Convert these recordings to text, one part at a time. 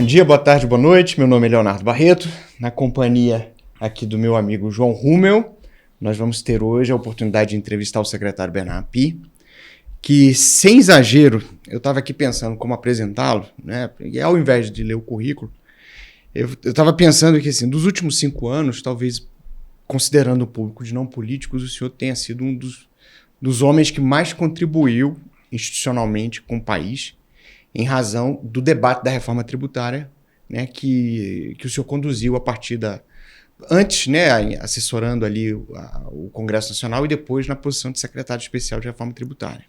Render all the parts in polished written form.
dia, boa tarde, boa noite. Meu nome é Leonardo Barreto, na companhia aqui do meu amigo João Rummel. Nós vamos ter hoje a oportunidade de entrevistar o secretário Bernard Api, que, sem exagero, eu estava aqui pensando como apresentá-lo, né? E ao invés de ler o currículo, eu estava pensando que, assim, dos últimos 5 anos, talvez, considerando o público de não políticos, o senhor tenha sido um dos homens que mais contribuiu institucionalmente com o país, em razão do debate da reforma tributária, né, que o senhor conduziu a partir da... Antes, né, assessorando ali o Congresso Nacional e depois na posição de secretário especial de reforma tributária.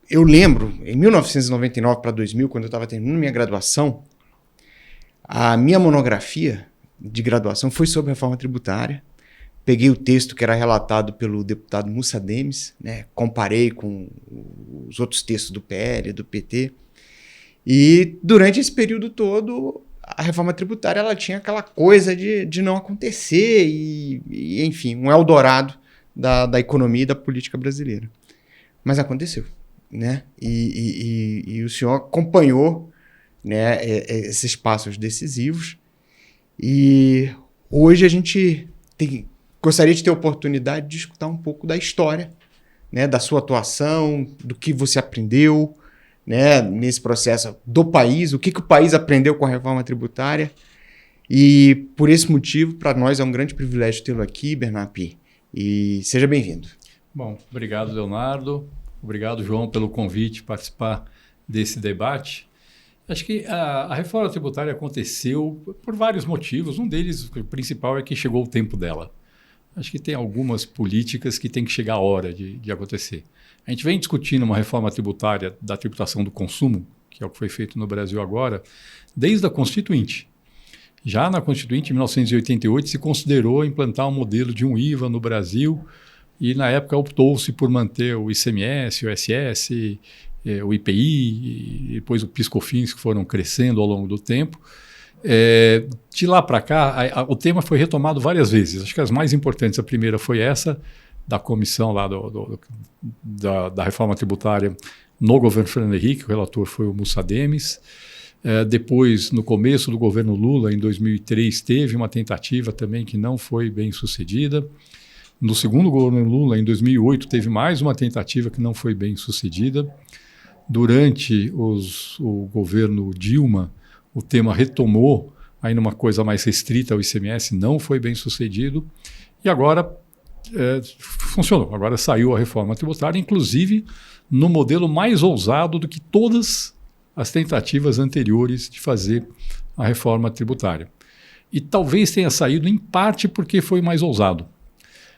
Eu lembro, em 1999 para 2000, quando eu estava terminando minha graduação, a minha monografia de graduação foi sobre reforma tributária. Peguei o texto que era relatado pelo deputado Mussa Demis, né, comparei com os outros textos do PL, do PT, e durante esse período todo, a reforma tributária ela tinha aquela coisa de não acontecer e, enfim, um Eldorado da economia e da política brasileira. Mas aconteceu, né? E o senhor acompanhou, né, esses passos decisivos, e hoje a gente gostaria de ter a oportunidade de escutar um pouco da história, né, da sua atuação, do que você aprendeu, né, nesse processo do país, o que o país aprendeu com a reforma tributária. E por esse motivo, para nós é um grande privilégio tê-lo aqui, Bernard Api. E seja bem-vindo. Bom, obrigado, Leonardo. Obrigado, João, pelo convite participar desse debate. Acho que a reforma tributária aconteceu por vários motivos. Um deles, o principal, é que chegou o tempo dela. Acho que tem algumas políticas que tem que chegar a hora de acontecer. A gente vem discutindo uma reforma tributária da tributação do consumo, que é o que foi feito no Brasil agora, desde a Constituinte. Já na Constituinte, em 1988, se considerou implantar um modelo de um IVA no Brasil e, na época, optou-se por manter o ICMS, o ISS, o IPI, e depois o PIS/COFINS, que foram crescendo ao longo do tempo. De lá para cá, o tema foi retomado várias vezes. Acho que as mais importantes, a primeira foi essa, da comissão lá da reforma tributária no governo Fernando Henrique, o relator foi o Mussa Demis. Depois, no começo do governo Lula, em 2003, teve uma tentativa também que não foi bem sucedida. No segundo governo Lula, em 2008, teve mais uma tentativa que não foi bem sucedida. Durante o governo Dilma, o tema retomou, aí numa coisa mais restrita ao ICMS, não foi bem sucedido, e agora funcionou. Agora saiu a reforma tributária, inclusive no modelo mais ousado do que todas as tentativas anteriores de fazer a reforma tributária. E talvez tenha saído em parte porque foi mais ousado.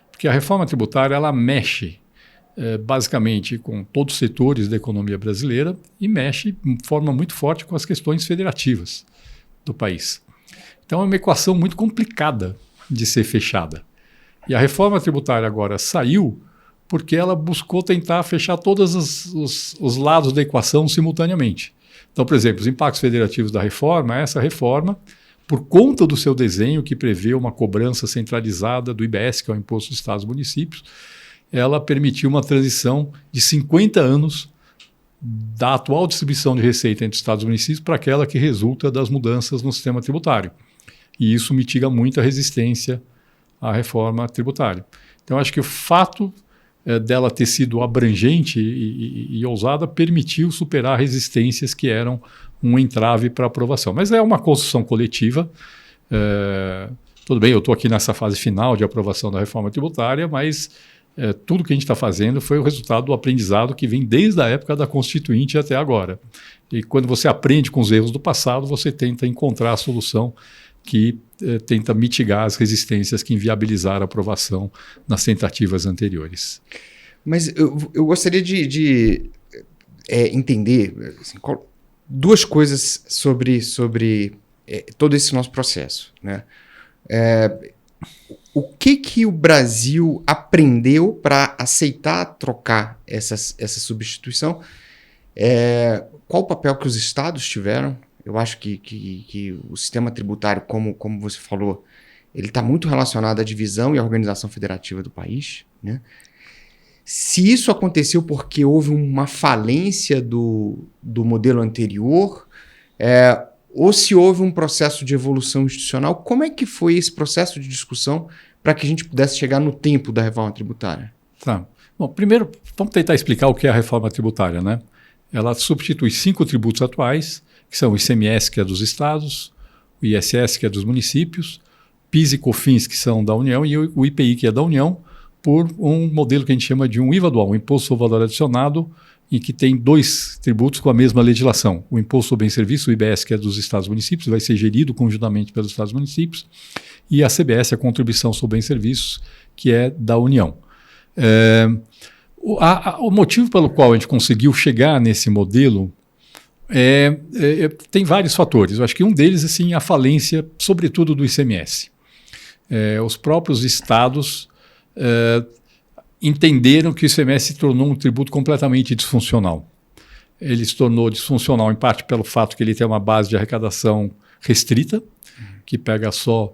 Porque a reforma tributária ela mexe basicamente com todos os setores da economia brasileira e mexe de forma muito forte com as questões federativas do país. Então é uma equação muito complicada de ser fechada. E a reforma tributária agora saiu porque ela buscou tentar fechar todos os lados da equação simultaneamente. Então, por exemplo, os impactos federativos da reforma, essa reforma, por conta do seu desenho que prevê uma cobrança centralizada do IBS, que é o Imposto dos Estados e Municípios, ela permitiu uma transição de 50 anos da atual distribuição de receita entre Estados e municípios para aquela que resulta das mudanças no sistema tributário. E isso mitiga muito a resistência à reforma tributária. Então, acho que o fato dela ter sido abrangente e ousada permitiu superar resistências que eram um entrave para aprovação. Mas é uma construção coletiva. Tudo bem, eu estou aqui nessa fase final de aprovação da reforma tributária, mas tudo que a gente está fazendo foi o resultado do aprendizado que vem desde a época da Constituinte até agora. E quando você aprende com os erros do passado, você tenta encontrar a solução que tenta mitigar as resistências que inviabilizaram a aprovação nas tentativas anteriores. Mas eu gostaria de entender assim, duas coisas sobre todo esse nosso processo, né? O que o Brasil aprendeu para aceitar trocar essa substituição? Qual o papel que os estados tiveram? Eu acho que o sistema tributário, como você falou, ele está muito relacionado à divisão e à organização federativa do país, né? Se isso aconteceu porque houve uma falência do modelo anterior, ou se houve um processo de evolução institucional, como é que foi esse processo de discussão para que a gente pudesse chegar no tempo da reforma tributária? Tá. Bom, primeiro, vamos tentar explicar o que é a reforma tributária, né? Ela substitui 5 tributos atuais, que são o ICMS, que é dos estados, o ISS, que é dos municípios, PIS e COFINS, que são da União, e o IPI, que é da União, por um modelo que a gente chama de um IVA dual, um Imposto sobre Valor Adicionado, em que tem 2 tributos com a mesma legislação. O Imposto sobre Bem e Serviço, o IBS, que é dos estados e municípios, vai ser gerido conjuntamente pelos estados e municípios, e a CBS, a Contribuição sobre Bens e Serviços, que é da União. O motivo pelo qual a gente conseguiu chegar nesse modelo tem vários fatores. Eu acho que um deles assim, a falência, sobretudo do ICMS. Os próprios estados entenderam que o ICMS se tornou um tributo completamente disfuncional. Ele se tornou disfuncional em parte pelo fato que ele tem uma base de arrecadação restrita, que pega só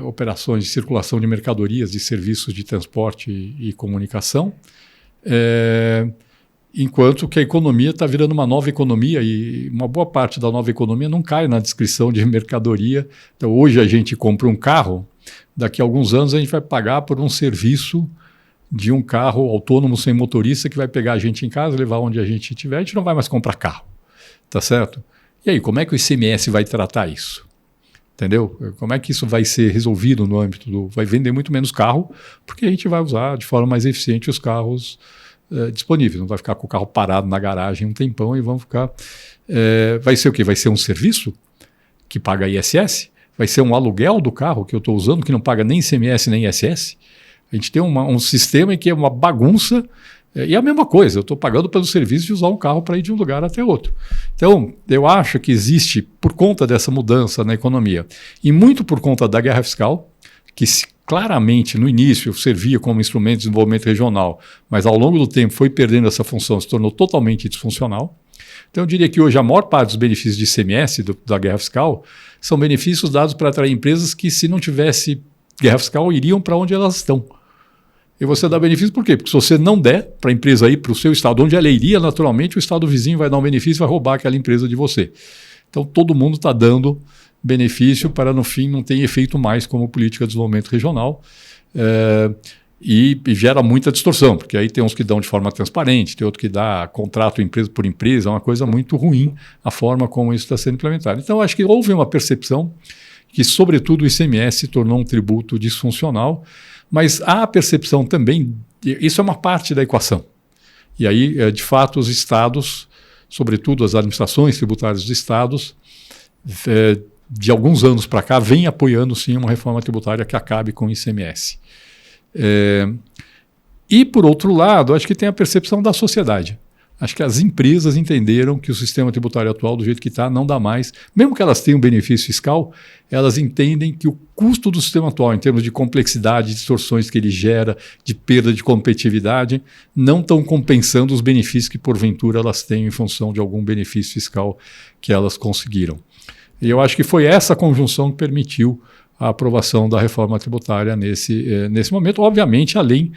operações de circulação de mercadorias, de serviços de transporte e comunicação, enquanto que a economia está virando uma nova economia e uma boa parte da nova economia não cai na descrição de mercadoria. Então, hoje a gente compra um carro, daqui a alguns anos a gente vai pagar por um serviço de um carro autônomo sem motorista que vai pegar a gente em casa, levar onde a gente estiver, a gente não vai mais comprar carro, tá certo? E aí, como é que o ICMS vai tratar isso? Entendeu? Como é que isso vai ser resolvido no âmbito do... Vai vender muito menos carro, porque a gente vai usar de forma mais eficiente os carros disponíveis. Não vai ficar com o carro parado na garagem um tempão e vão ficar... vai ser o quê? Vai ser um serviço que paga ISS? Vai ser um aluguel do carro que eu estou usando, que não paga nem ICMS nem ISS? A gente tem um sistema em que é uma bagunça, e é a mesma coisa, eu estou pagando pelo serviço de usar um carro para ir de um lugar até outro. Então, eu acho que existe, por conta dessa mudança na economia, e muito por conta da guerra fiscal, que claramente no início servia como instrumento de desenvolvimento regional, mas ao longo do tempo foi perdendo essa função, se tornou totalmente disfuncional. Então, eu diria que hoje a maior parte dos benefícios de ICMS da guerra fiscal são benefícios dados para atrair empresas que, se não tivesse guerra fiscal, iriam para onde elas estão. E você dá benefício por quê? Porque se você não der para a empresa ir para o seu estado, onde ela iria naturalmente, o estado vizinho vai dar um benefício e vai roubar aquela empresa de você. Então todo mundo está dando benefício para no fim não ter efeito mais como política de desenvolvimento regional e gera muita distorção, porque aí tem uns que dão de forma transparente, tem outro que dá contrato empresa por empresa, é uma coisa muito ruim a forma como isso está sendo implementado. Então acho que houve uma percepção que sobretudo o ICMS se tornou um tributo disfuncional, mas há a percepção também, isso é uma parte da equação. E aí, de fato, os estados, sobretudo as administrações tributárias dos estados, de alguns anos para cá, vêm apoiando sim uma reforma tributária que acabe com o ICMS. E, por outro lado, acho que tem a percepção da sociedade. Acho que as empresas entenderam que o sistema tributário atual, do jeito que está, não dá mais. Mesmo que elas tenham benefício fiscal, elas entendem que o custo do sistema atual, em termos de complexidade, de distorções que ele gera, de perda de competitividade, não estão compensando os benefícios que, porventura, elas têm em função de algum benefício fiscal que elas conseguiram. E eu acho que foi essa conjunção que permitiu a aprovação da reforma tributária nesse momento, obviamente, além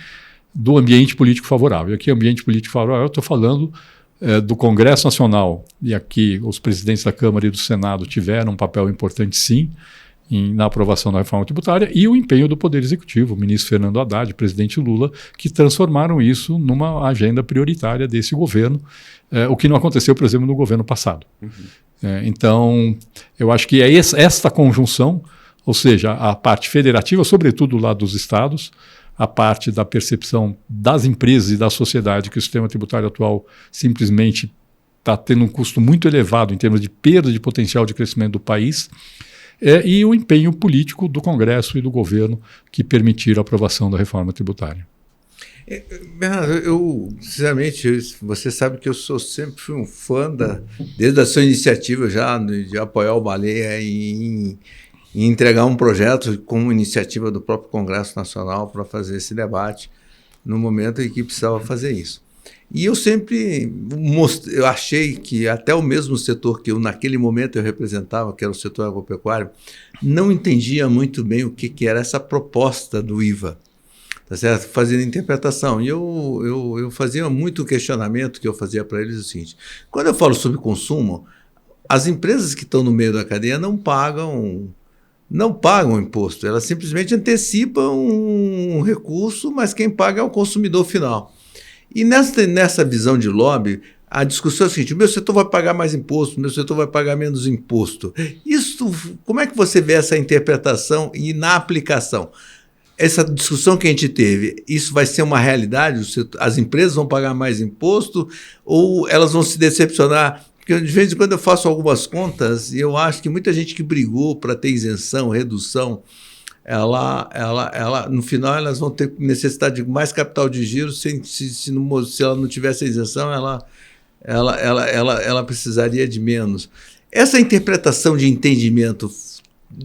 do ambiente político favorável. E aqui, ambiente político favorável, eu estou falando do Congresso Nacional, e aqui os presidentes da Câmara e do Senado tiveram um papel importante, sim, na aprovação da reforma tributária, e o empenho do Poder Executivo, o ministro Fernando Haddad, o presidente Lula, que transformaram isso numa agenda prioritária desse governo, o que não aconteceu, por exemplo, no governo passado. Então, eu acho que é esta conjunção, ou seja, a parte federativa, sobretudo lá dos estados, a parte da percepção das empresas e da sociedade que o sistema tributário atual simplesmente está tendo um custo muito elevado em termos de perda de potencial de crescimento do país, e o empenho político do Congresso e do governo que permitiram a aprovação da reforma tributária. Bernardo, eu, sinceramente, você sabe que eu sempre fui um fã, desde a sua iniciativa já, de apoiar o Baleia em entregar um projeto como iniciativa do próprio Congresso Nacional para fazer esse debate no momento em que precisava fazer isso. E eu sempre eu achei que até o mesmo setor que naquele momento eu representava, que era o setor agropecuário, não entendia muito bem o que era essa proposta do IVA, tá certo? Fazendo interpretação. E eu fazia muito questionamento que eu fazia para eles o seguinte: quando eu falo sobre consumo, as empresas que estão no meio da cadeia não pagam imposto, elas simplesmente antecipam um recurso, mas quem paga é o consumidor final. E nessa visão de lobby, a discussão é a seguinte: o meu setor vai pagar mais imposto, o meu setor vai pagar menos imposto. Isso, como é que você vê essa interpretação e na aplicação? Essa discussão que a gente teve, isso vai ser uma realidade? As empresas vão pagar mais imposto ou elas vão se decepcionar? Porque de vez em quando eu faço algumas contas e eu acho que muita gente que brigou para ter isenção, redução, no final elas vão ter necessidade de mais capital de giro. Se ela não tivesse a isenção, ela precisaria de menos. Essa interpretação de entendimento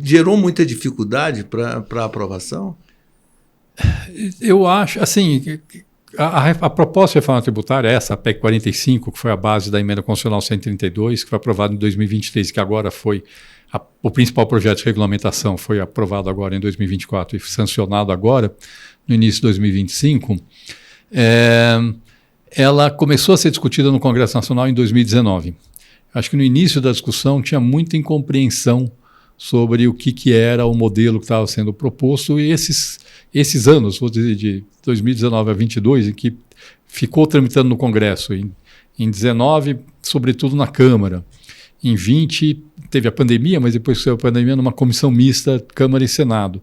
gerou muita dificuldade para a aprovação? Eu acho, assim, a proposta de reforma tributária, essa, a PEC 45, que foi a base da emenda constitucional 132, que foi aprovada em 2023, que agora foi o principal projeto de regulamentação, foi aprovado agora em 2024 e sancionado agora, no início de 2025, ela começou a ser discutida no Congresso Nacional em 2019. Acho que no início da discussão tinha muita incompreensão sobre o que era o modelo que estava sendo proposto, e esses anos, vou dizer, de 2019 a 2022, em que ficou tramitando no Congresso, em 2019, sobretudo na Câmara, em 20 teve a pandemia, mas depois que saiu a pandemia, numa comissão mista Câmara e Senado.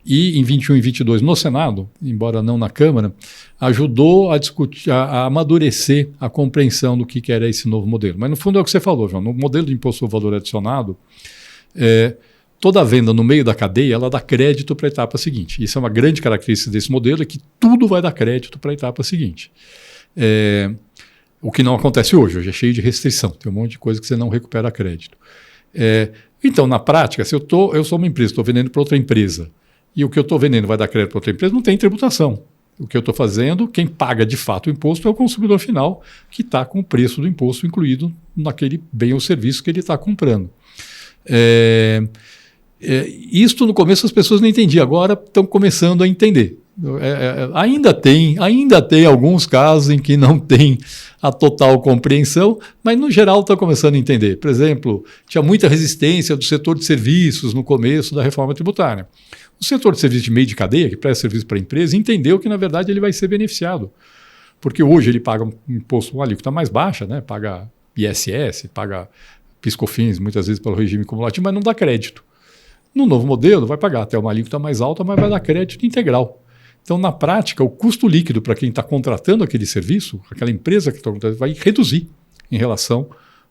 E em 21 e 22 no Senado, embora não na Câmara, ajudou a discutir, a amadurecer a compreensão do que era esse novo modelo. Mas no fundo é o que você falou, João, no modelo de imposto sobre valor adicionado, toda venda no meio da cadeia, ela dá crédito para a etapa seguinte. Isso é uma grande característica desse modelo, é que tudo vai dar crédito para a etapa seguinte. O que não acontece hoje é cheio de restrição, tem um monte de coisa que você não recupera crédito. Então, na prática, se eu sou uma empresa, estou vendendo para outra empresa, e o que eu estou vendendo vai dar crédito para outra empresa, não tem tributação. O que eu estou fazendo, quem paga de fato o imposto é o consumidor final, que está com o preço do imposto incluído naquele bem ou serviço que ele está comprando. Isto no começo as pessoas não entendiam, agora estão começando a entender. Ainda tem alguns casos em que não tem a total compreensão, mas no geral estão começando a entender. Por exemplo, tinha muita resistência do setor de serviços no começo da reforma tributária. O setor de serviço de meio de cadeia, que presta serviço para a empresa, entendeu que na verdade ele vai ser beneficiado, porque hoje ele paga um imposto, uma alíquota mais baixa, né? Paga ISS, paga PIS/COFINS, muitas vezes pelo regime cumulativo, mas não dá crédito. No novo modelo, vai pagar até uma alíquota mais alta, mas vai dar crédito integral. Então, na prática, o custo líquido para quem está contratando aquele serviço, aquela empresa que está contratando, vai reduzir em relação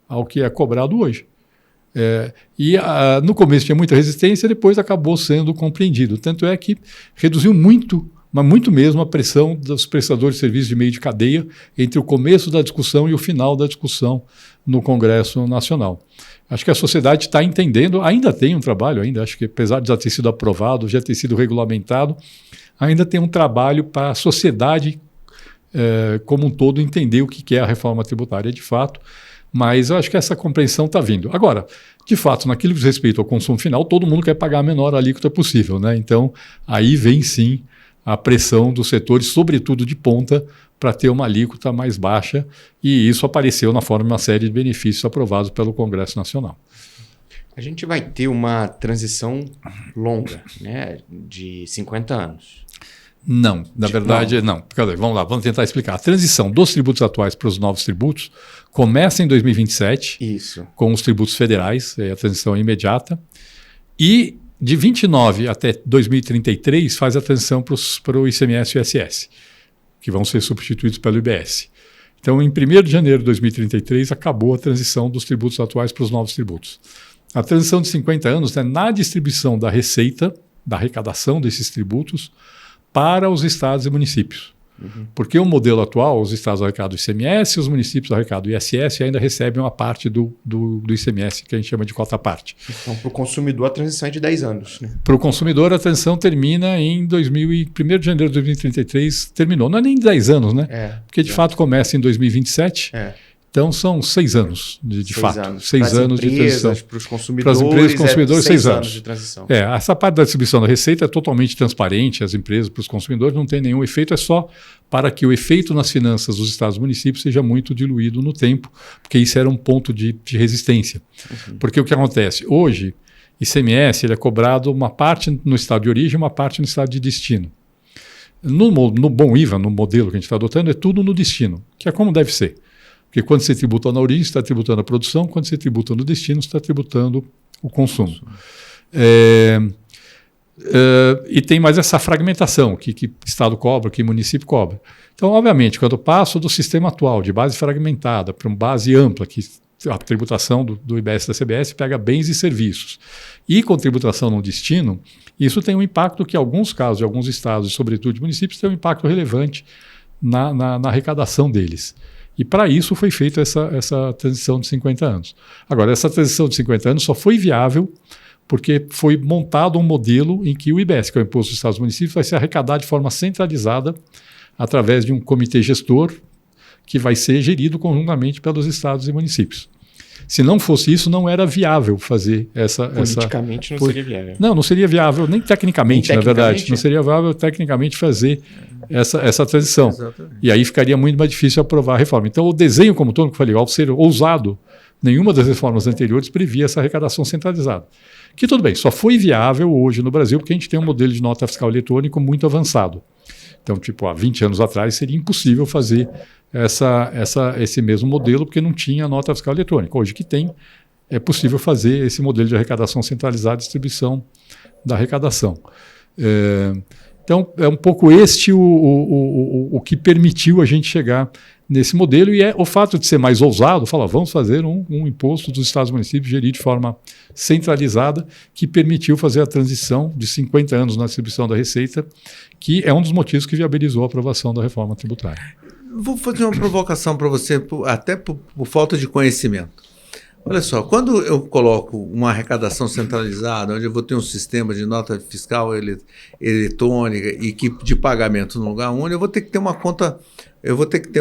ao que é cobrado hoje. No começo tinha muita resistência, depois acabou sendo compreendido. Tanto é que reduziu muito, mas muito mesmo, a pressão dos prestadores de serviços de meio de cadeia entre o começo da discussão e o final da discussão no Congresso Nacional. Acho que a sociedade está entendendo, ainda tem um trabalho, acho que apesar de já ter sido aprovado, já ter sido regulamentado, ainda tem um trabalho para a sociedade como um todo entender o que é a reforma tributária de fato, mas eu acho que essa compreensão está vindo. Agora, de fato, naquilo que diz respeito ao consumo final, todo mundo quer pagar a menor alíquota possível, né? Então, aí vem sim a pressão dos setores, sobretudo de ponta, para ter uma alíquota mais baixa, e isso apareceu na forma de uma série de benefícios aprovados pelo Congresso Nacional. A gente vai ter uma transição longa, né, de 50 anos. Não, na verdade, não. Vamos lá, vamos tentar explicar. A transição dos tributos atuais para os novos tributos começa em 2027, Isso. Com os tributos federais, a transição é imediata, e de 29 até 2033 faz a transição para o ICMS e o ISS, que vão ser substituídos pelo IBS. Então, em 1º de janeiro de 2033, acabou a transição dos tributos atuais para os novos tributos. A transição de 50 anos é na distribuição da receita, da arrecadação desses tributos, para os estados e municípios. Porque o modelo atual, os estados arrecadam o ICMS, os municípios arrecadam o ISS e ainda recebem uma parte do ICMS, que a gente chama de cota parte. Então, para o consumidor, a transição é de 10 anos. Né? Para o consumidor, a transição termina em 1º de janeiro de 2033, terminou. Não é nem 10 anos, né? Porque de fato começa em 2027. Então, são 6 anos, de fato. 6 anos de transição. Para os consumidores, 6 anos de transição. Essa parte da distribuição da receita é totalmente transparente, as empresas, para os consumidores, não tem nenhum efeito, é só para que o efeito nas finanças dos estados e municípios seja muito diluído no tempo, porque isso era um ponto de resistência. Porque o que acontece? Hoje, ICMS ele é cobrado uma parte no estado de origem e uma parte no estado de destino. No bom IVA, no modelo que a gente está adotando, é tudo no destino, que é como deve ser. Porque quando você tributa na origem, você está tributando a produção, quando você tributa no destino, você está tributando o consumo. E tem mais essa fragmentação, que Estado cobra, que município cobra. Então, obviamente, quando eu passo do sistema atual, de base fragmentada, para uma base ampla, que a tributação do IBS e da CBS pega bens e serviços, e com tributação no destino, isso tem um impacto que, em alguns casos, de alguns estados, e sobretudo de municípios, tem um impacto relevante na arrecadação deles. E para isso foi feita essa transição de 50 anos. Agora, essa transição de 50 anos só foi viável porque foi montado um modelo em que o IBS, que é o Imposto dos Estados e Municípios, vai ser arrecadado de forma centralizada através de um comitê gestor que vai ser gerido conjuntamente pelos estados e municípios. Se não fosse isso, não era viável fazer essa... Politicamente não seria viável. Não seria viável, nem tecnicamente, na verdade. Não seria viável tecnicamente fazer essa transição. Exatamente. E aí ficaria muito mais difícil aprovar a reforma. Então, o desenho como todo, que eu falei, ao ser ousado, nenhuma das reformas anteriores previa essa arrecadação centralizada. Que tudo bem, só foi viável hoje no Brasil porque a gente tem um modelo de nota fiscal eletrônico muito avançado. Então, há 20 anos atrás seria impossível fazer esse mesmo modelo porque não tinha nota fiscal eletrônica. Hoje que tem, é possível fazer esse modelo de arrecadação centralizada e distribuição da arrecadação. Então, é um pouco o que permitiu a gente chegar nesse modelo e é o fato de ser mais ousado, vamos fazer um imposto dos estados e municípios gerido de forma centralizada que permitiu fazer a transição de 50 anos na distribuição da receita, que é um dos motivos que viabilizou a aprovação da reforma tributária. Vou fazer uma provocação para você, até por falta de conhecimento. Olha só, quando eu coloco uma arrecadação centralizada, onde eu vou ter um sistema de nota fiscal eletrônica e de pagamento no lugar único, eu vou ter que ter uma conta,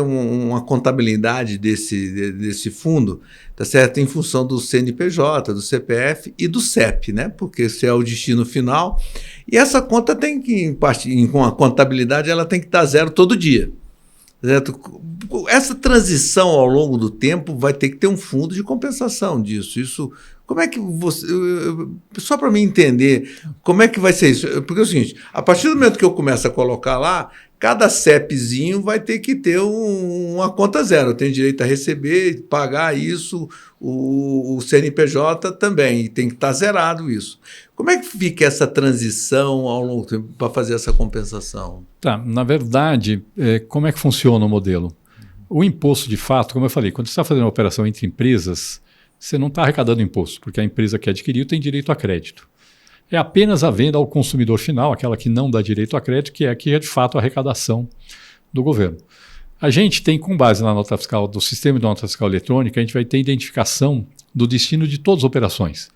uma contabilidade desse fundo, tá certo? Em função do CNPJ, do CPF e do CEP, né? Porque esse é o destino final. E essa conta tem que, com a contabilidade, ela tem que estar zero todo dia. Certo? Essa transição ao longo do tempo vai ter que ter um fundo de compensação disso. Isso, como é que você... Só para mim entender, como é que vai ser isso? Porque é o seguinte, a partir do momento que eu começo a colocar lá, cada CEPzinho vai ter que ter uma conta zero. Eu tenho direito a receber, pagar isso, o CNPJ também, e tem que estar zerado isso. Como é que fica essa transição ao longo do tempo para fazer essa compensação? Tá, na verdade, como é que funciona o modelo? O imposto, de fato, como eu falei, quando você está fazendo uma operação entre empresas, você não está arrecadando imposto, porque a empresa que adquiriu tem direito a crédito. É apenas a venda ao consumidor final, aquela que não dá direito a crédito, que é de fato a arrecadação do governo. A gente tem, com base na nota fiscal, do sistema de nota fiscal eletrônica, a gente vai ter identificação do destino de todas as operações.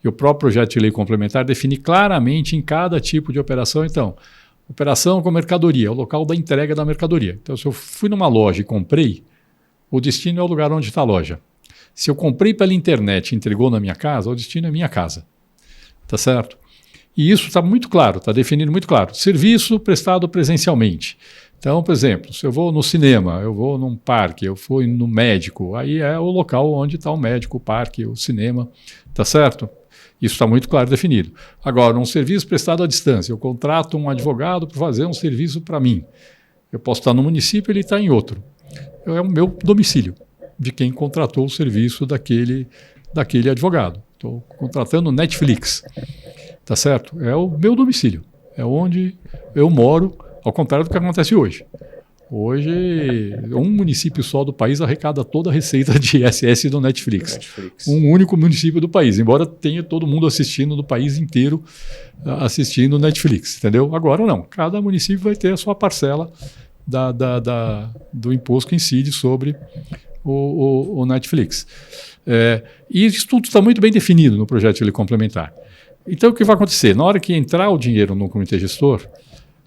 E o próprio projeto de lei complementar define claramente em cada tipo de operação, então, operação com mercadoria, o local da entrega da mercadoria. Então, se eu fui numa loja e comprei, o destino é o lugar onde está a loja. Se eu comprei pela internet e entregou na minha casa, o destino é minha casa. Tá certo? E isso está muito claro, está definido muito claro. Serviço prestado presencialmente. Então, por exemplo, se eu vou no cinema, eu vou num parque, eu fui no médico, aí é o local onde está o médico, o parque, o cinema, tá certo? Isso está muito claro definido. Agora, um serviço prestado à distância, eu contrato um advogado para fazer um serviço para mim. Eu posso estar no município, ele está em outro. É o meu domicílio, de quem contratou o serviço daquele advogado. Estou contratando Netflix, tá certo? É o meu domicílio, é onde eu moro, ao contrário do que acontece hoje. Hoje, um município só do país arrecada toda a receita de ISS do Netflix. Um único município do país, embora tenha todo mundo assistindo do país inteiro assistindo Netflix, entendeu? Agora não, cada município vai ter a sua parcela do imposto que incide sobre o Netflix. E isso tudo está muito bem definido no projeto de lei complementar. Então, o que vai acontecer? Na hora que entrar o dinheiro no comitê gestor,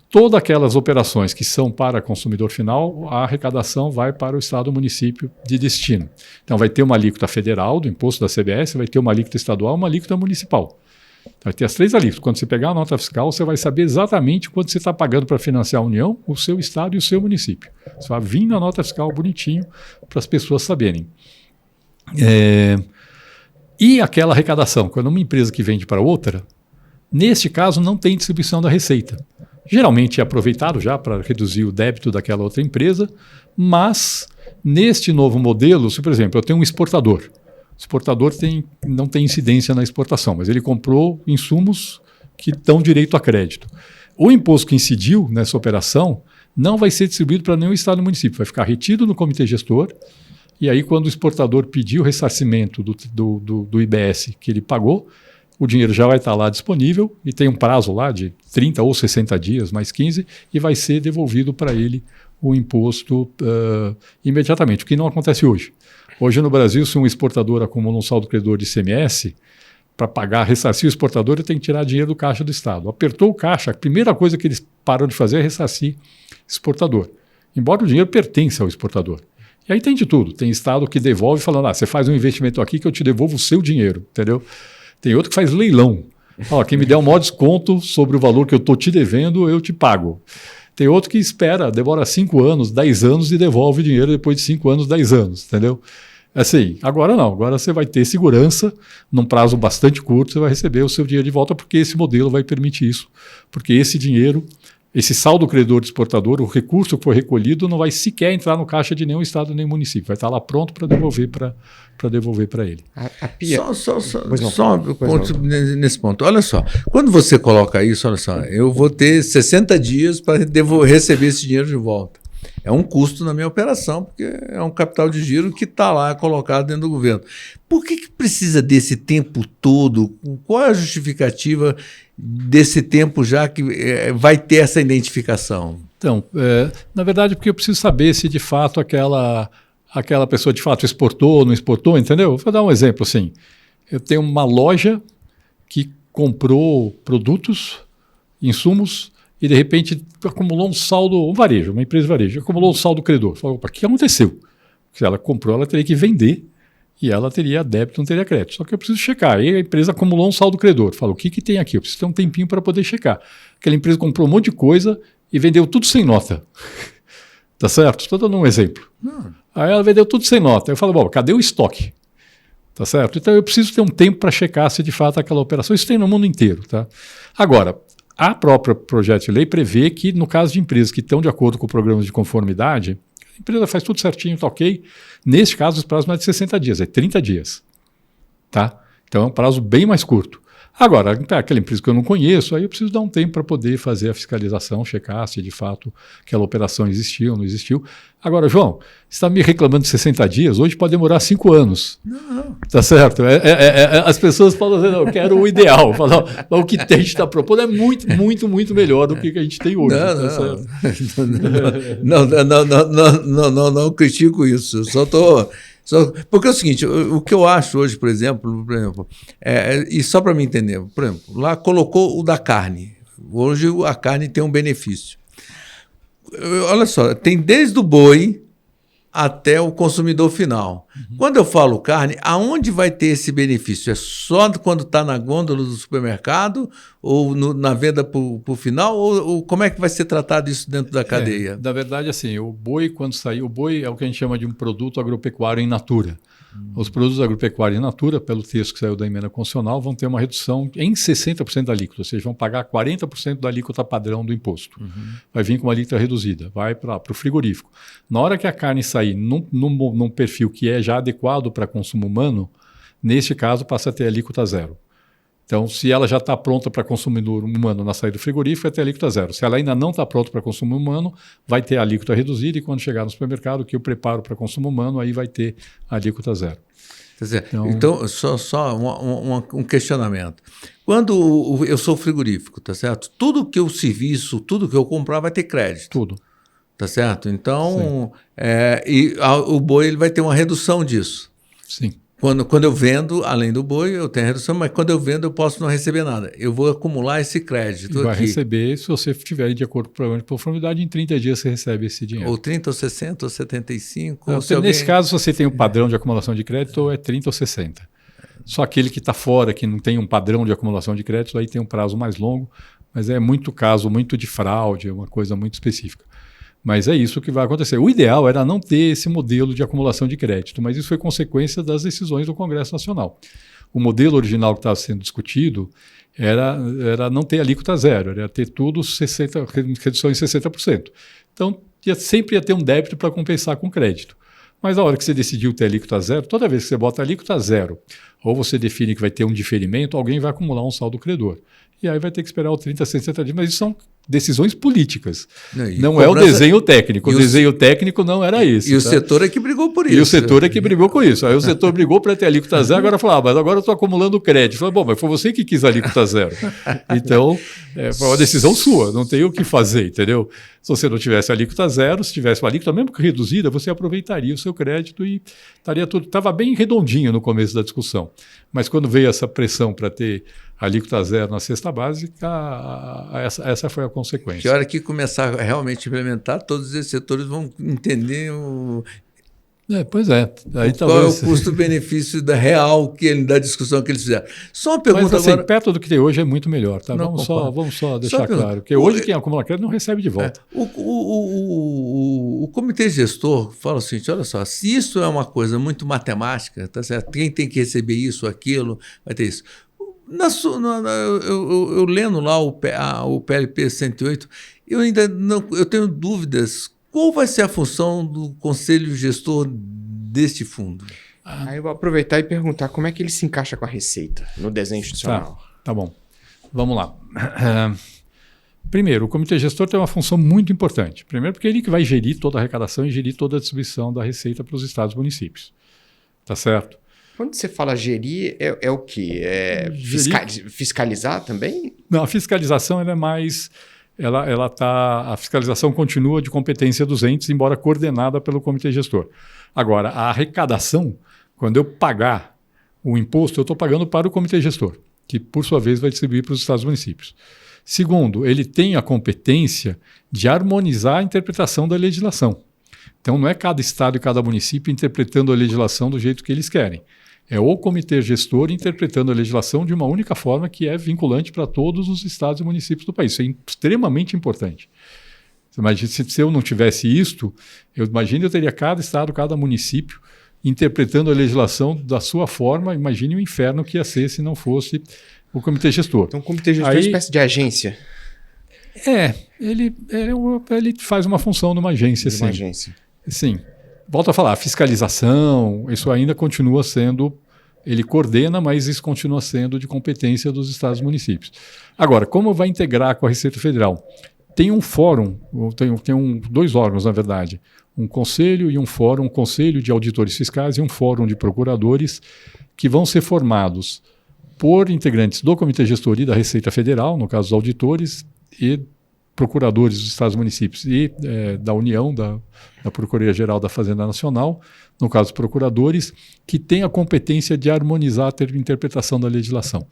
todas aquelas operações que são para consumidor final, a arrecadação vai para o estado ou município de destino. Então vai ter uma alíquota federal do imposto da CBS, vai ter uma alíquota estadual, uma alíquota municipal. Vai ter as 3 alíquotas. Quando você pegar a nota fiscal, você vai saber exatamente quanto você está pagando para financiar a União, o seu estado e o seu município. Você vai vir na nota fiscal bonitinho para as pessoas saberem. E aquela arrecadação, quando uma empresa que vende para outra, neste caso não tem distribuição da receita. Geralmente é aproveitado já para reduzir o débito daquela outra empresa, mas neste novo modelo, se por exemplo eu tenho um exportador, o exportador não tem incidência na exportação, mas ele comprou insumos que dão direito a crédito. O imposto que incidiu nessa operação não vai ser distribuído para nenhum estado ou município, vai ficar retido no comitê gestor, e aí quando o exportador pedir o ressarcimento do IBS que ele pagou, o dinheiro já vai estar lá disponível e tem um prazo lá de 30 ou 60 dias, mais 15, e vai ser devolvido para ele o imposto imediatamente, o que não acontece hoje. Hoje no Brasil, se um exportador acumula um saldo credor de ICMS, para ressarcir o exportador, ele tem que tirar dinheiro do caixa do Estado. Apertou o caixa, a primeira coisa que eles param de fazer é ressarcir o exportador, embora o dinheiro pertença ao exportador. E aí tem de tudo. Tem Estado que devolve falando, você faz um investimento aqui que eu te devolvo o seu dinheiro, entendeu? Tem outro que faz leilão. Quem me der um maior desconto sobre o valor que eu estou te devendo, eu te pago. Tem outro que espera, demora 5 anos, 10 anos e devolve o dinheiro depois de 5 anos, 10 anos, entendeu? Assim, agora não. Agora você vai ter segurança, num prazo bastante curto, você vai receber o seu dinheiro de volta, porque esse modelo vai permitir isso. Porque esse dinheiro, esse saldo credor de exportador, o recurso que foi recolhido, não vai sequer entrar no caixa de nenhum estado nem município. Vai estar lá pronto para devolver para ele. A PIA... Só um ponto nesse ponto. Olha só, quando você coloca isso, olha só, eu vou ter 60 dias para receber esse dinheiro de volta. É um custo na minha operação, porque é um capital de giro que está lá colocado dentro do governo. Por que precisa desse tempo todo? Qual é a justificativa desse tempo já que vai ter essa identificação? Então, na verdade, porque eu preciso saber se de fato aquela pessoa de fato exportou ou não exportou, entendeu? Vou dar um exemplo assim. Eu tenho uma loja que comprou produtos, insumos, e de repente acumulou um saldo, um varejo, uma empresa de varejo, acumulou um saldo credor. Falou, opa, o que aconteceu? Se ela comprou, ela teria que vender e ela teria débito, não teria crédito. Só que eu preciso checar. Aí a empresa acumulou um saldo credor. Fala, o que tem aqui? Eu preciso ter um tempinho para poder checar. Aquela empresa comprou um monte de coisa e vendeu tudo sem nota. Tá certo? Estou dando um exemplo. Aí ela vendeu tudo sem nota. Eu falo, bom, cadê o estoque? Tá certo? Então eu preciso ter um tempo para checar se de fato aquela operação. Isso tem no mundo inteiro. Tá? Agora, a própria projeto de lei prevê que, no caso de empresas que estão de acordo com programas de conformidade, a empresa faz tudo certinho, tá ok. Neste caso, os prazos não é de 60 dias, é 30 dias. Tá? Então é um prazo bem mais curto. Agora, aquela empresa que eu não conheço, aí eu preciso dar um tempo para poder fazer a fiscalização, checar se de fato aquela operação existiu ou não existiu. Agora, João, você está me reclamando de 60 dias, hoje pode demorar 5 anos. Não. Tá certo? As pessoas falam assim, não, eu quero o ideal. Falam, o que a gente está propondo é muito, muito, muito melhor do que a gente tem hoje. Não critico isso, eu só estou... Porque é o seguinte, o que eu acho hoje, por exemplo e só para me entender, por exemplo, lá colocou o da carne. Hoje a carne tem um benefício. Olha só, tem desde o boi até o consumidor final. Quando eu falo carne, aonde vai ter esse benefício? É só quando está na gôndola do supermercado ou na venda para o final? Ou como é que vai ser tratado isso dentro da cadeia? Na verdade, assim, o boi, quando sair, o boi é o que a gente chama de um produto agropecuário in natura. Os produtos agropecuários in natura, pelo texto que saiu da emenda constitucional, vão ter uma redução em 60% da alíquota, ou seja, vão pagar 40% da alíquota padrão do imposto. Vai vir com uma alíquota reduzida, vai para o frigorífico. Na hora que a carne sair num perfil que é já adequado para consumo humano, neste caso passa a ter alíquota zero. Então, se ela já está pronta para consumidor humano na saída do frigorífico, vai ter alíquota zero. Se ela ainda não está pronta para consumo humano, vai ter alíquota reduzida e quando chegar no supermercado, que eu preparo para consumo humano, aí vai ter alíquota zero. Então só um questionamento. Quando eu sou frigorífico, tá certo? Tudo que eu serviço, tudo que eu comprar vai ter crédito. Tudo. Tá certo? Então, o boi ele vai ter uma redução disso. Sim. Quando eu vendo, além do boi, eu tenho redução, mas quando eu vendo, eu posso não receber nada. Eu vou acumular esse crédito Vai aqui. receber, se você tiver de acordo com o programa de conformidade, em 30 dias você recebe esse dinheiro. Ou 30, ou 60, ou 75. Não, ou se alguém... Nesse caso, você tem um padrão de acumulação de crédito, ou é 30 ou 60. Só aquele que está fora, que não tem um padrão de acumulação de crédito, aí tem um prazo mais longo, mas é muito caso, muito de fraude, é uma coisa muito específica. Mas é isso que vai acontecer. O ideal era não ter esse modelo de acumulação de crédito, mas isso foi consequência das decisões do Congresso Nacional. O modelo original que estava sendo discutido era não ter alíquota zero, era ter tudo redução em 60%. Então, sempre ia ter um débito para compensar com crédito. Mas a hora que você decidiu ter alíquota zero, toda vez que você bota alíquota zero, ou você define que vai ter um diferimento, alguém vai acumular um saldo credor. E aí vai ter que esperar o 30, 60 dias, mas isso são decisões políticas. Não é o desenho técnico. O desenho técnico não era esse. E o setor é que brigou por isso. E o setor é que brigou com isso. Aí o setor brigou para ter alíquota zero, agora falou, mas agora eu estou acumulando crédito. Falei, bom, mas foi você que quis alíquota zero. Então, foi uma decisão sua, não tem o que fazer, entendeu? Se você não tivesse alíquota zero, se tivesse uma alíquota mesmo que reduzida, você aproveitaria o seu crédito e estaria tudo. Estava bem redondinho no começo da discussão. Mas quando veio essa pressão para ter alíquota zero na cesta básica, essa foi a consequência. Que hora que começar a realmente implementar, todos esses setores vão entender pois é. Aí qual é o custo-benefício real da discussão que eles fizeram. Só uma pergunta. Mas assim, agora... perto do que tem hoje é muito melhor. Tá? Não, vamos só deixar claro. Porque hoje quem acumula crédito não recebe de volta. O comitê gestor fala o seguinte, olha só, se isso é uma coisa muito matemática, tá certo? Quem tem que receber isso, aquilo, vai ter isso. Eu lendo lá o PLP 108, eu ainda não, eu tenho dúvidas. Qual vai ser a função do conselho gestor deste fundo? Aí eu vou aproveitar e perguntar como é que ele se encaixa com a Receita no desenho institucional. Tá bom. Vamos lá. Primeiro, o comitê gestor tem uma função muito importante. Primeiro, porque ele que vai gerir toda a arrecadação e gerir toda a distribuição da Receita para os estados e municípios. Tá certo? Quando você fala gerir, é o quê? Fiscalizar também? Não, a fiscalização ela é mais... a fiscalização continua de competência dos entes, embora coordenada pelo comitê gestor. Agora, a arrecadação, quando eu pagar o imposto, eu estou pagando para o comitê gestor, que, por sua vez, vai distribuir para os estados e municípios. Segundo, ele tem a competência de harmonizar a interpretação da legislação. Então, não é cada estado e cada município interpretando a legislação do jeito que eles querem. É o comitê gestor interpretando a legislação de uma única forma que é vinculante para todos os estados e municípios do país. Isso é extremamente importante. Imagina, se eu não tivesse isto, eu teria cada estado, cada município interpretando a legislação da sua forma. Imagine o inferno que ia ser se não fosse o comitê gestor. Então o comitê gestor é uma espécie de agência. Ele faz uma função numa agência, sim. Uma agência. Sim. Volto a falar, a fiscalização, isso ainda continua sendo, ele coordena, mas isso continua sendo de competência dos estados e municípios. Agora, como vai integrar com a Receita Federal? Tem um fórum, tem dois órgãos, na verdade, um conselho e um fórum, um conselho de auditores fiscais e um fórum de procuradores que vão ser formados por integrantes do Comitê Gestor e da Receita Federal, no caso dos auditores, e procuradores dos estados e municípios e da União, da Procuradoria-Geral da Fazenda Nacional, no caso dos procuradores, que têm a competência de harmonizar a interpretação da legislação.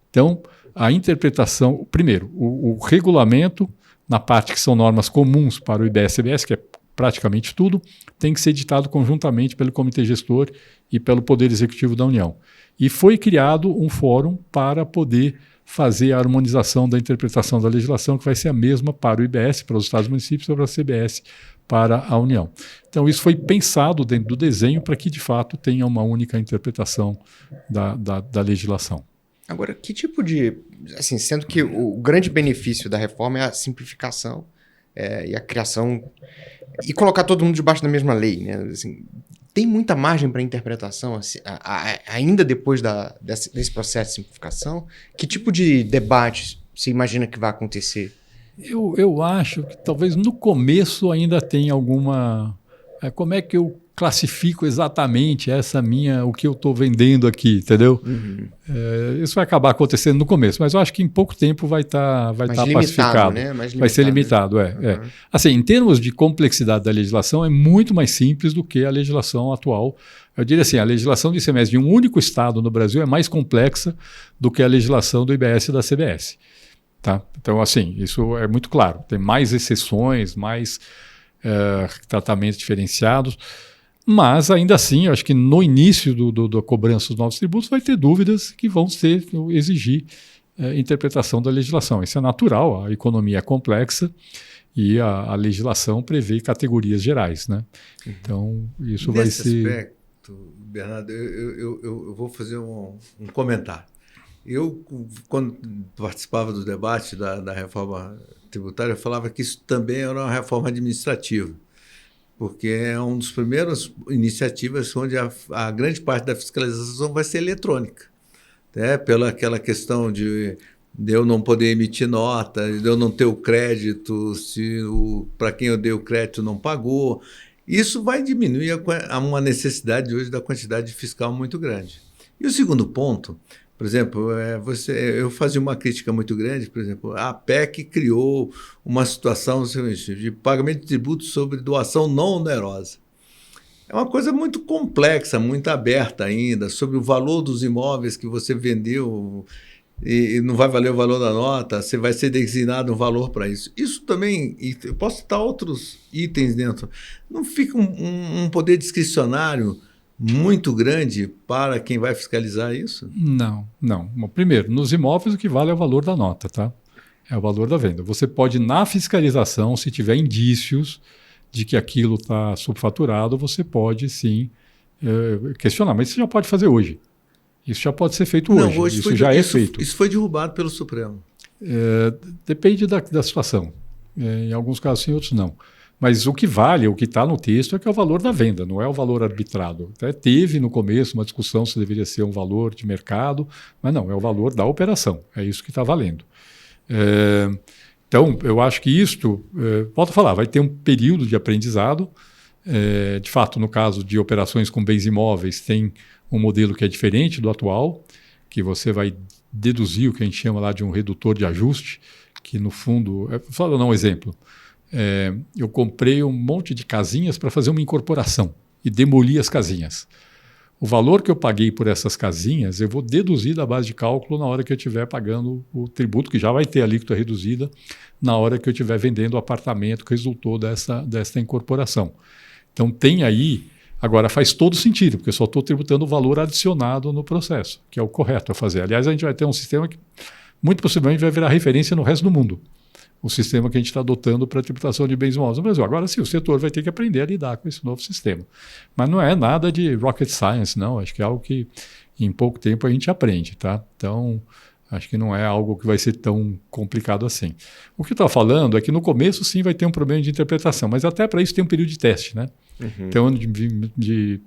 Então, a interpretação, primeiro, o regulamento, na parte que são normas comuns para o IBS-CBS, que é praticamente tudo, tem que ser editado conjuntamente pelo Comitê Gestor e pelo Poder Executivo da União. E foi criado um fórum para poder fazer a harmonização da interpretação da legislação, que vai ser a mesma para o IBS, para os estados e municípios, ou para a CBS, para a União. Então, isso foi pensado dentro do desenho para que, de fato, tenha uma única interpretação da legislação. Agora, que tipo de... Assim, sendo que o grande benefício da reforma é a simplificação e a criação... E colocar todo mundo debaixo da mesma lei, né? Assim, tem muita margem para interpretação assim, ainda depois desse processo de simplificação? Que tipo de debate você imagina que vai acontecer? Eu acho que talvez no começo ainda tenha alguma... como é que eu classifico exatamente o que eu estou vendendo aqui, entendeu? Isso vai acabar acontecendo no começo, mas eu acho que em pouco tempo vai estar pacificado. Né? Vai ser limitado, é. Assim, em termos de complexidade da legislação, é muito mais simples do que a legislação atual. Eu diria assim, a legislação de ICMS de um único estado no Brasil é mais complexa do que a legislação do IBS e da CBS. Tá? Então, assim, isso é muito claro. Tem mais exceções, mais tratamentos diferenciados. Mas, ainda assim, eu acho que no início da cobrança dos novos tributos vai ter dúvidas que vão exigir interpretação da legislação. Isso é natural, a economia é complexa e a legislação prevê categorias gerais. Né? Então, isso vai ser... Nesse aspecto, Bernardo, eu vou fazer um comentário. Eu, quando participava do debate da reforma tributária, eu falava que isso também era uma reforma administrativa, porque é uma das primeiras iniciativas onde a grande parte da fiscalização vai ser eletrônica, né? Pela aquela questão de eu não poder emitir nota, de eu não ter o crédito, para quem eu dei o crédito não pagou. Isso vai diminuir uma necessidade hoje da quantidade fiscal muito grande. E o segundo ponto, por exemplo, eu fazia uma crítica muito grande, por exemplo, a PEC criou uma situação de pagamento de tributos sobre doação não onerosa. É uma coisa muito complexa, muito aberta ainda, sobre o valor dos imóveis que você vendeu e não vai valer o valor da nota, você vai ser designado um valor para isso. Isso também, eu posso citar outros itens dentro, não fica um poder discricionário muito grande para quem vai fiscalizar isso? Não. Bom, primeiro, nos imóveis o que vale é o valor da nota, tá? É o valor da venda. Você pode, na fiscalização, se tiver indícios de que aquilo está subfaturado, você pode sim questionar. Mas isso já pode fazer hoje. Isso já pode ser feito hoje. Não, hoje isso já é feito. Isso foi derrubado pelo Supremo. Depende da situação. Em alguns casos sim, outros não. Mas o que vale, o que está no texto, é que é o valor da venda, não é o valor arbitrado. Até teve no começo uma discussão se deveria ser um valor de mercado, mas não, é o valor da operação, é isso que está valendo. Então, eu acho que isto, volto a falar, vai ter um período de aprendizado. De fato, no caso de operações com bens imóveis, tem um modelo que é diferente do atual, que você vai deduzir o que a gente chama lá de um redutor de ajuste, que no fundo, vou dar um exemplo. Eu comprei um monte de casinhas para fazer uma incorporação e demoli as casinhas. O valor que eu paguei por essas casinhas, eu vou deduzir da base de cálculo na hora que eu estiver pagando o tributo, que já vai ter a alíquota reduzida, na hora que eu estiver vendendo o apartamento que resultou dessa incorporação. Então tem aí, agora faz todo sentido, porque eu só estou tributando o valor adicionado no processo, que é o correto a fazer. Aliás, a gente vai ter um sistema que muito possivelmente vai virar referência no resto do mundo. O sistema que a gente está adotando para a tributação de bens imóveis no Brasil. Agora sim, o setor vai ter que aprender a lidar com esse novo sistema. Mas não é nada de rocket science, não. Acho que é algo que em pouco tempo a gente aprende, tá? Então, acho que não é algo que vai ser tão complicado assim. O que eu estava falando é que no começo sim vai ter um problema de interpretação, mas até para isso tem um período de teste, né? Então, o ano de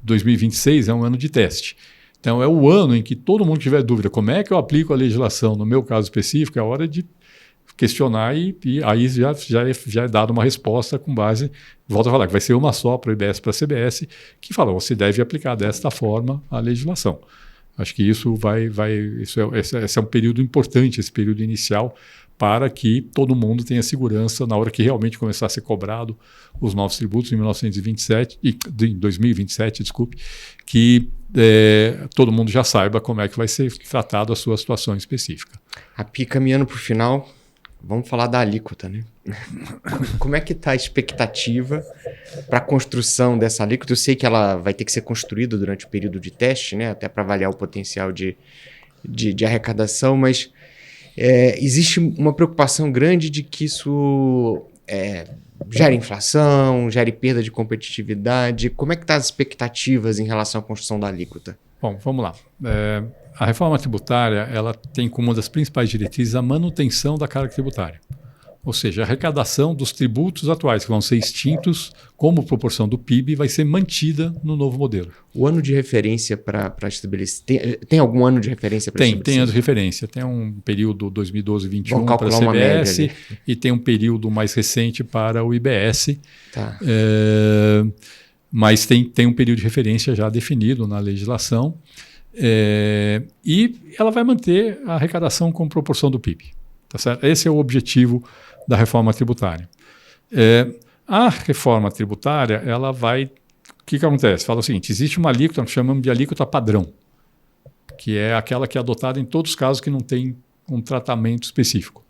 2026 é um ano de teste. Então, é o ano em que todo mundo tiver dúvida como é que eu aplico a legislação, no meu caso específico, é a hora de questionar e aí já é dada uma resposta com base, volto a falar, que vai ser uma só para o IBS e para a CBS, que fala, você deve aplicar desta forma a legislação. Acho que isso esse é um período importante, esse período inicial, para que todo mundo tenha segurança na hora que realmente começar a ser cobrado os novos tributos em 2027, desculpe, que todo mundo já saiba como é que vai ser tratado a sua situação específica. A PI caminhando para o final, vamos falar da alíquota, né? Como é que está a expectativa para a construção dessa alíquota? Eu sei que ela vai ter que ser construída durante o período de teste, né? Até para avaliar o potencial de arrecadação, mas existe uma preocupação grande de que isso gere inflação, gere perda de competitividade. Como é que estão as expectativas em relação à construção da alíquota? Bom, vamos lá. A reforma tributária ela tem como uma das principais diretrizes a manutenção da carga tributária. Ou seja, a arrecadação dos tributos atuais, que vão ser extintos como proporção do PIB, vai ser mantida no novo modelo. O ano de referência para estabelecer... Tem algum ano de referência para estabelecer? Tem ano de referência. Tem um período 2012-21 para a CBS e tem um período mais recente para o IBS. Tá. mas tem um período de referência já definido na legislação, e ela vai manter a arrecadação como proporção do PIB. Tá certo? Esse é o objetivo da reforma tributária. A reforma tributária, ela vai... O que acontece? Fala o seguinte, existe uma alíquota, nós chamamos de alíquota padrão, que é aquela que é adotada em todos os casos que não tem um tratamento específico.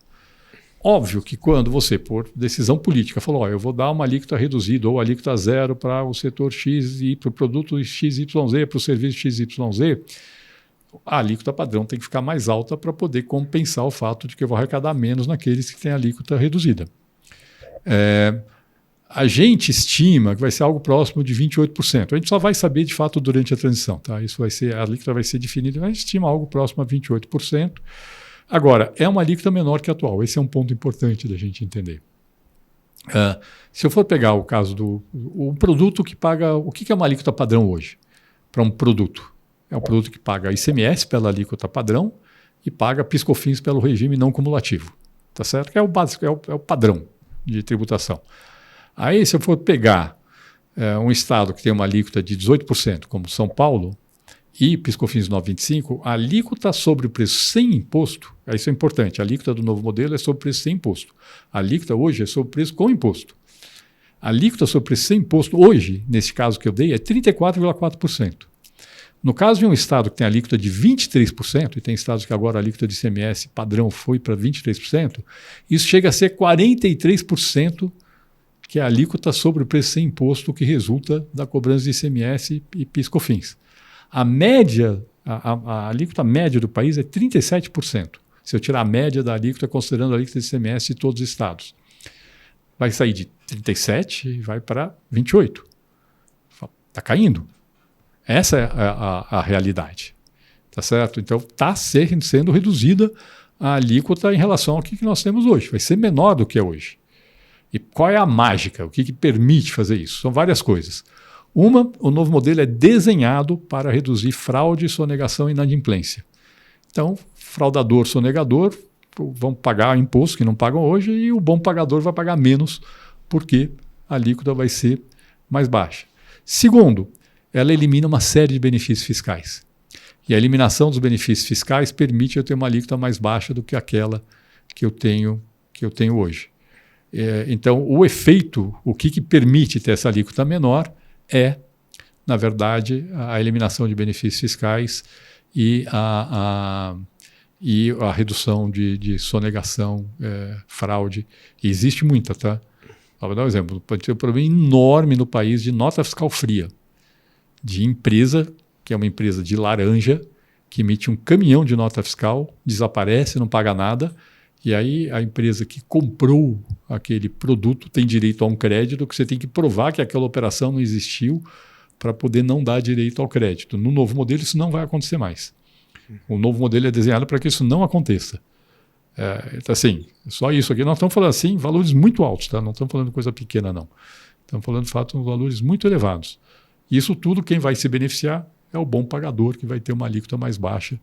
Óbvio que quando você, por decisão política, falou, eu vou dar uma alíquota reduzida ou alíquota zero para o setor X e para o produto XYZ, para o serviço XYZ, a alíquota padrão tem que ficar mais alta para poder compensar o fato de que eu vou arrecadar menos naqueles que têm alíquota reduzida. A gente estima que vai ser algo próximo de 28%. A gente só vai saber de fato durante a transição. Tá? Isso vai ser, a alíquota vai ser definida, mas a gente estima algo próximo a 28%. Agora, é uma alíquota menor que a atual. Esse é um ponto importante da gente entender. Se eu for pegar o caso do produto que paga... O que é uma alíquota padrão hoje para um produto? É um produto que paga ICMS pela alíquota padrão e paga PIS/COFINS pelo regime não cumulativo. Tá certo? Que é o básico, é o padrão de tributação. Aí, se eu for pegar um estado que tem uma alíquota de 18%, como São Paulo, e PIS/COFINS 9,25%, a alíquota sobre o preço sem imposto, isso é importante, a alíquota do novo modelo é sobre o preço sem imposto. A alíquota hoje é sobre o preço com imposto. A alíquota sobre o preço sem imposto hoje, nesse caso que eu dei, é 34,4%. No caso de um estado que tem alíquota de 23%, e tem estados que agora a alíquota de ICMS padrão foi para 23%, isso chega a ser 43%, que é a alíquota sobre o preço sem imposto que resulta da cobrança de ICMS e PIS/COFINS. A média, a alíquota média do país é 37%. Se eu tirar a média da alíquota, considerando a alíquota de ICMS de todos os estados. Vai sair de 37% e vai para 28%. Está caindo. Essa é a realidade. Tá certo? Então, está sendo reduzida a alíquota em relação ao que nós temos hoje. Vai ser menor do que é hoje. E qual é a mágica? O que permite fazer isso? São várias coisas. O novo modelo é desenhado para reduzir fraude, sonegação e inadimplência. Então, fraudador, sonegador vão pagar imposto que não pagam hoje e o bom pagador vai pagar menos porque a alíquota vai ser mais baixa. Segundo, ela elimina uma série de benefícios fiscais. E a eliminação dos benefícios fiscais permite eu ter uma alíquota mais baixa do que aquela que eu tenho hoje. Então, o efeito, o que permite ter essa alíquota menor é, na verdade, a eliminação de benefícios fiscais e a redução de sonegação, fraude. E existe muita, tá? Vou dar um exemplo. Pode ter um problema enorme no país de nota fiscal fria, de empresa, que é uma empresa de laranja, que emite um caminhão de nota fiscal, desaparece, não paga nada, e aí a empresa que comprou aquele produto tem direito a um crédito que você tem que provar que aquela operação não existiu para poder não dar direito ao crédito. No novo modelo isso não vai acontecer mais. O novo modelo é desenhado para que isso não aconteça. Então, assim, só isso aqui. Nós estamos falando assim, valores muito altos, tá? Não estamos falando de coisa pequena, não. Estamos falando de fato de valores muito elevados. Isso tudo, quem vai se beneficiar é o bom pagador, que vai ter uma alíquota mais baixa,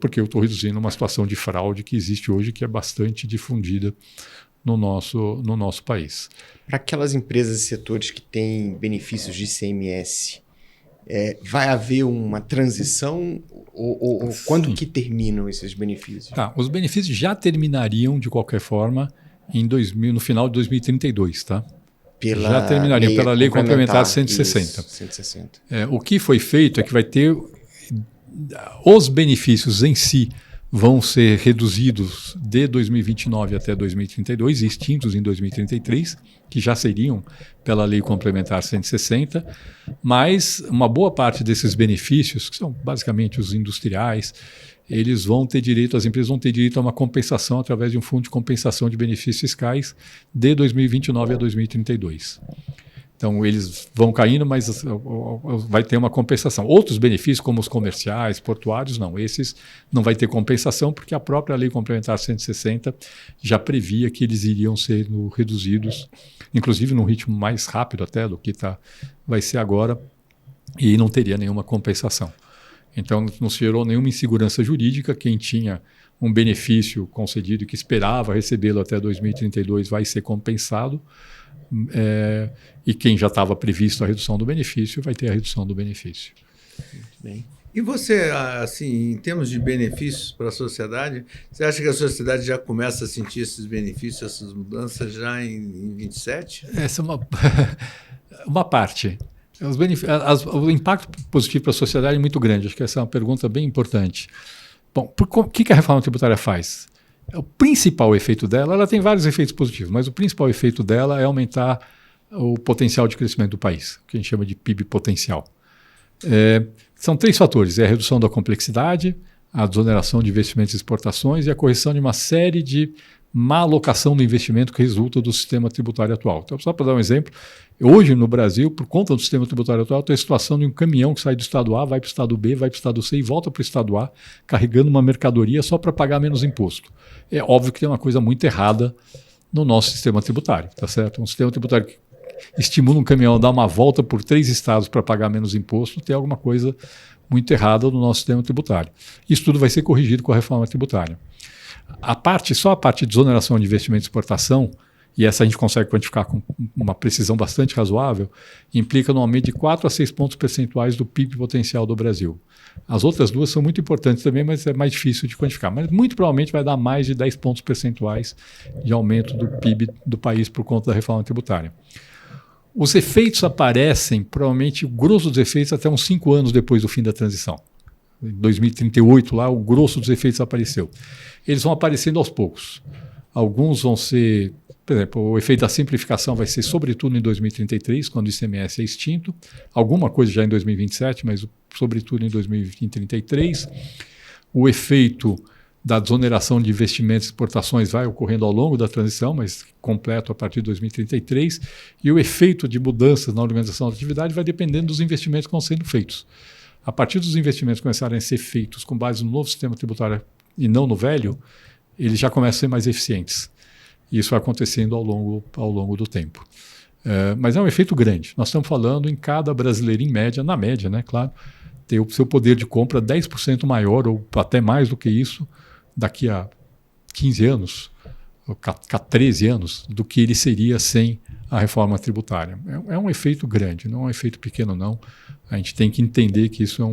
porque eu estou reduzindo uma situação de fraude que existe hoje, que é bastante difundida no nosso país. Para aquelas empresas e setores que têm benefícios de ICMS, vai haver uma transição ou quando que terminam esses benefícios? Tá, os benefícios já terminariam, de qualquer forma, no final de 2032, tá? Já terminariam pela Lei Complementar 160. Isso, 160. O que foi feito é que vai ter... Os benefícios em si vão ser reduzidos de 2029 até 2032 e extintos em 2033, que já seriam pela Lei Complementar 160, mas uma boa parte desses benefícios, que são basicamente os industriais, eles vão ter direito, as empresas vão ter direito a uma compensação através de um fundo de compensação de benefícios fiscais de 2029 a 2032. Então, eles vão caindo, mas vai ter uma compensação. Outros benefícios, como os comerciais, portuários, não. Esses não vai ter compensação, porque a própria Lei Complementar 160 já previa que eles iriam ser reduzidos, inclusive num ritmo mais rápido até do que vai ser agora, e não teria nenhuma compensação. Então, não se gerou nenhuma insegurança jurídica. Quem tinha um benefício concedido e que esperava recebê-lo até 2032 vai ser compensado. e quem já estava previsto a redução do benefício vai ter a redução do benefício. Bem. E você, assim, em termos de benefícios para a sociedade, você acha que a sociedade já começa a sentir esses benefícios, essas mudanças já em 27? Essa é uma parte. O impacto positivo para a sociedade é muito grande. Acho que essa é uma pergunta bem importante. Bom, o que a reforma tributária faz? O principal efeito dela, ela tem vários efeitos positivos, mas o principal efeito dela é aumentar o potencial de crescimento do país, o que a gente chama de PIB potencial. São 3 fatores: a redução da complexidade, a desoneração de investimentos e exportações e a correção de uma série de má alocação do investimento que resulta do sistema tributário atual. Então, só para dar um exemplo, hoje no Brasil, por conta do sistema tributário atual, tem a situação de um caminhão que sai do estado A, vai para o estado B, vai para o estado C e volta para o estado A, carregando uma mercadoria só para pagar menos imposto. É óbvio que tem uma coisa muito errada no nosso sistema tributário, tá certo? Um sistema tributário que estimula um caminhão a dar uma volta por 3 estados para pagar menos imposto, tem alguma coisa muito errada no nosso sistema tributário. Isso tudo vai ser corrigido com a reforma tributária. Só a parte de desoneração de investimento e exportação, e essa a gente consegue quantificar com uma precisão bastante razoável, implica no aumento de 4 a 6 pontos percentuais do PIB potencial do Brasil. As outras 2 são muito importantes também, mas é mais difícil de quantificar. Mas muito provavelmente vai dar mais de 10 pontos percentuais de aumento do PIB do país por conta da reforma tributária. Os efeitos aparecem, provavelmente, o grosso dos efeitos, até uns 5 anos depois do fim da transição. Em 2038, lá, o grosso dos efeitos apareceu. Eles vão aparecendo aos poucos. Alguns vão ser, por exemplo, o efeito da simplificação vai ser sobretudo em 2033, quando o ICMS é extinto. Alguma coisa já em 2027, mas sobretudo em 2033. O efeito da desoneração de investimentos e exportações vai ocorrendo ao longo da transição, mas completo a partir de 2033. E o efeito de mudanças na organização da atividade vai dependendo dos investimentos que vão sendo feitos. A partir dos investimentos começarem a ser feitos com base no novo sistema tributário e não no velho, eles já começam a ser mais eficientes. E isso vai acontecendo ao longo do tempo. Mas é um efeito grande. Nós estamos falando em cada brasileiro, em média, na média, né, claro, ter o seu poder de compra 10% maior ou até mais do que isso daqui a 15 anos, ou a 13 anos, do que ele seria sem a reforma tributária. É um efeito grande, não é um efeito pequeno, não. A gente tem que entender que isso é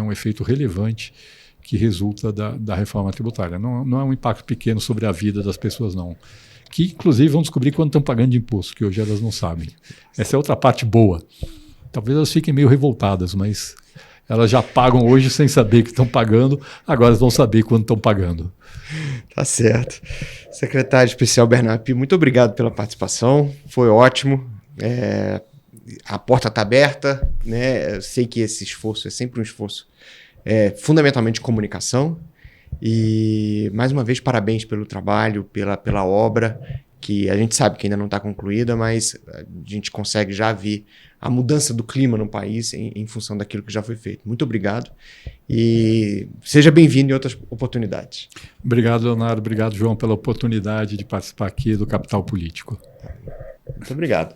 um efeito relevante que resulta da reforma tributária. Não é um impacto pequeno sobre a vida das pessoas, não. Que, inclusive, vão descobrir quanto estão pagando de imposto, que hoje elas não sabem. Essa é outra parte boa. Talvez elas fiquem meio revoltadas, mas elas já pagam hoje sem saber que estão pagando, agora elas vão saber quanto estão pagando. Tá certo. Secretário Especial Bernardo Pio, muito obrigado pela participação, foi ótimo. A porta está aberta, né? Eu sei que esse esforço é sempre um esforço fundamentalmente de comunicação. E, mais uma vez, parabéns pelo trabalho, pela obra, que a gente sabe que ainda não está concluída, mas a gente consegue já ver a mudança do clima no país em função daquilo que já foi feito. Muito obrigado e seja bem-vindo em outras oportunidades. Obrigado, Leonardo. Obrigado, João, pela oportunidade de participar aqui do Capital Político. Muito obrigado.